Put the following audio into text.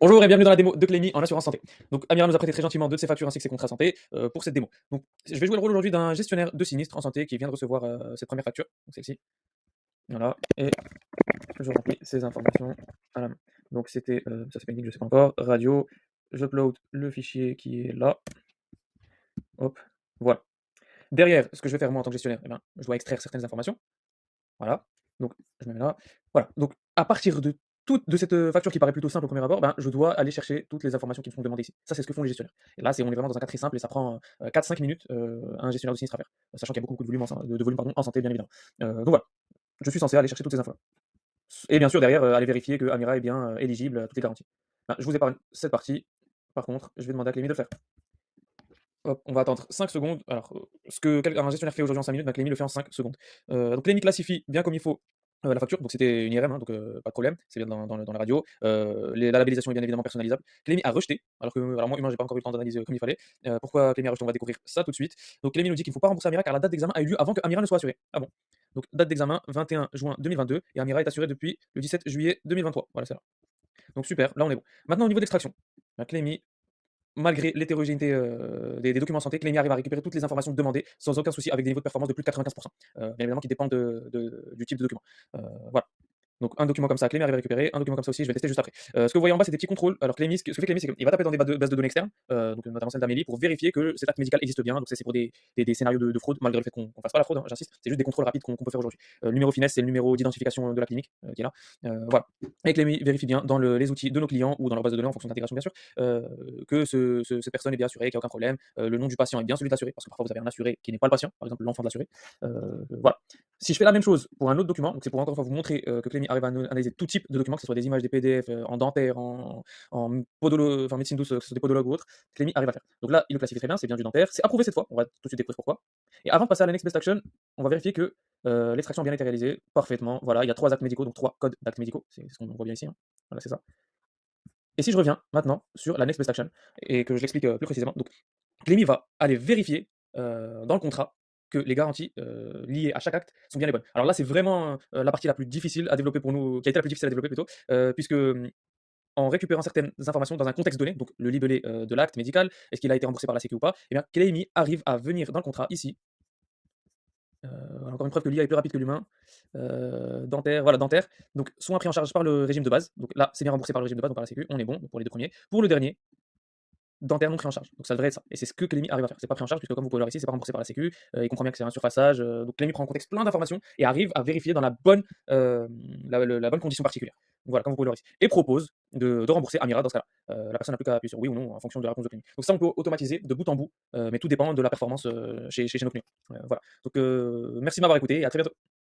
Bonjour et bienvenue dans la démo de Clémy en assurance santé. Donc Amira nous a prêté très gentiment deux de ses factures ainsi que ses contrats santé pour cette démo. Donc je vais jouer le rôle aujourd'hui d'un gestionnaire de sinistre en santé qui vient de recevoir cette première facture, donc celle-ci. Voilà, et je remplis ces informations à la main. Donc c'était, ça c'est pending, je sais pas encore, radio, j'upload le fichier qui est là, hop, voilà. Derrière, ce que je vais faire moi en tant que gestionnaire, eh ben, je dois extraire certaines informations. Voilà, donc je me mets là. Voilà, donc à partir de cette, facture qui paraît plutôt simple au premier abord, ben, je dois aller chercher toutes les informations qui me sont demandées ici. Ça, c'est ce que font les gestionnaires. Et là, on est vraiment dans un cas très simple et ça prend, 4-5 minutes, à un gestionnaire de sinistre à faire. Sachant qu'il y a beaucoup de volume de volume pardon, en santé, bien évidemment. Donc voilà, je suis censé aller chercher toutes ces infos-là. Et bien sûr derrière, aller vérifier que Amira est bien, éligible à toutes les garanties. Ben, je vous épargne cette partie. Par contre, je vais demander à Clémy de le faire. Hop, on va attendre 5 secondes. Alors, ce que un gestionnaire fait aujourd'hui en 5 minutes, bah, Clémy le fait en 5 secondes. Donc Clémy classifie bien comme il faut, la facture, donc c'était une IRM, hein, donc pas de problème, c'est bien dans la radio. La labellisation est bien évidemment personnalisable. Clémy a rejeté, alors moi humain, j'ai pas encore eu le temps d'analyser, comme il fallait. Pourquoi Clémy a rejeté? On va découvrir ça tout de suite. Donc Clémy nous dit qu'il ne faut pas rembourser Amira car la date d'examen a eu lieu avant que Amira ne soit assurée. Ah bon? Donc date d'examen 21 juin 2022 et Amira est assurée depuis le 17 juillet 2023. Voilà, c'est là. Donc super, là on est bon. Maintenant au niveau d'extraction, bah, Clémy, malgré l'hétérogénéité, des documents santé, Clémy arrive à récupérer toutes les informations demandées sans aucun souci avec des niveaux de performance de plus de 95. Bien évidemment qui dépendent du type de document. Voilà. Donc un document comme ça, Clémy arrive à récupérer, un document comme ça aussi, je vais tester juste après. Ce que vous voyez en bas, c'est des petits contrôles. Alors Clémy, ce que fait Clémy, c'est qu'il va taper dans des bases de données externes, donc notamment celle d'Amélie, pour vérifier que cet acte médical existe bien. Donc ça, c'est pour des scénarios de fraude, malgré le fait qu'on fasse pas la fraude, hein, j'insiste. C'est juste des contrôles rapides qu'on peut faire aujourd'hui. Le numéro finesse, c'est le numéro d'identification de la clinique qui est là. Voilà. Et Clémy vérifie bien dans les outils de nos clients ou dans leur base de données en fonction d'intégration bien sûr, que cette personne est bien assurée, qu'il n'y a aucun problème. Le nom du patient est bien celui de l'assuré, parce que parfois vous avez un assuré qui n'est pas le patient, par exemple l'enfant de l'assuré. Voilà. Si je fais la même chose pour un autre document, donc c'est pour encore une fois vous montrer que Clémy arrive à analyser tout type de documents, que ce soit des images, des PDF, en dentaire, en podolo, enfin médecine douce, que ce soit des podologues ou autres, Clémy arrive à le faire. Donc là, il le classifie très bien, c'est bien du dentaire, c'est approuvé cette fois, on va tout de suite découvrir pourquoi. Et avant de passer à la next best action, on va vérifier que l'extraction a bien été réalisée parfaitement. Voilà, il y a 3 actes médicaux, donc 3 codes d'actes médicaux, c'est ce qu'on voit bien ici, hein. Voilà, c'est ça. Et si je reviens maintenant sur la next best action et que je l'explique plus précisément, donc Clémy va aller vérifier dans le contrat que les garanties liées à chaque acte sont bien les bonnes. Alors là, c'est vraiment la partie la plus difficile à développer pour nous, qui a été la plus difficile à développer plutôt, puisque en récupérant certaines informations dans un contexte donné, donc le libellé de l'acte médical, est-ce qu'il a été remboursé par la Sécu ou pas, et bien Clémy arrive à venir dans le contrat ici. Encore une preuve que l'IA est plus rapide que l'humain. Dentaire, voilà, dentaire. Donc, soit pris en charge par le régime de base. Donc là, c'est bien remboursé par le régime de base, donc par la Sécu, on est bon pour les deux premiers. Pour le dernier, dentaire non pris en charge. Donc ça devrait être ça. Et c'est ce que Clémy arrive à faire. C'est pas pris en charge, puisque comme vous pouvez le voir ici, c'est pas remboursé par la Sécu. Il comprend bien que c'est un surfaçage. Donc Clémy prend en contexte plein d'informations et arrive à vérifier dans la bonne, la bonne condition particulière. Donc voilà, comme vous pouvez le voir ici. Et propose de rembourser Amira dans ce cas-là. La personne n'a plus qu'à appuyer sur oui ou non en fonction de la réponse de Clémy. Donc ça, on peut automatiser de bout en bout, mais tout dépend de la performance chez nos clients. Voilà. Donc merci de m'avoir écouté et à très bientôt.